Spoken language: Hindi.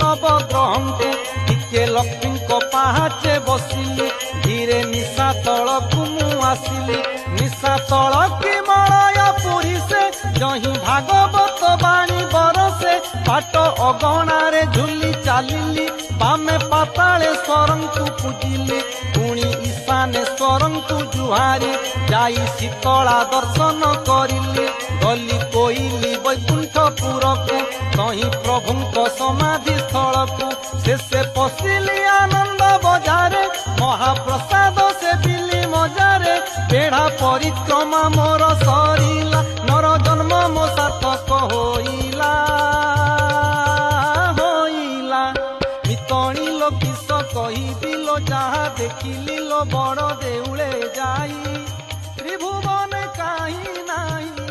नवग्रहंकु टिके लक्ष्मी पाहाचे बसिली धीरे निशा तलकु मु आसिली निशा तलकी मलय पुरी से जही भागवत बाणी बरसे पाट अगणारे झुली चालिली बामे पाताले स्वरंकु पूजिली पुणी ईशाने स्वरंकु जुहारी जाई शीतला दर्शन करिली गली कोइली वैकुंठपुरकु कहीं प्रभुंक समाधि स्थलकु शेषे पशिली आनंद बजारे महाप्रसाद से बिली मजारे बेढ़ा परिक्रमा मोर सरिला नर जन्म मो सार्थक होइला होइला मितणी लो किस कहिबिलो जहा देखिली लो बड़ देउले जाई त्रिभुवन काहि नाही।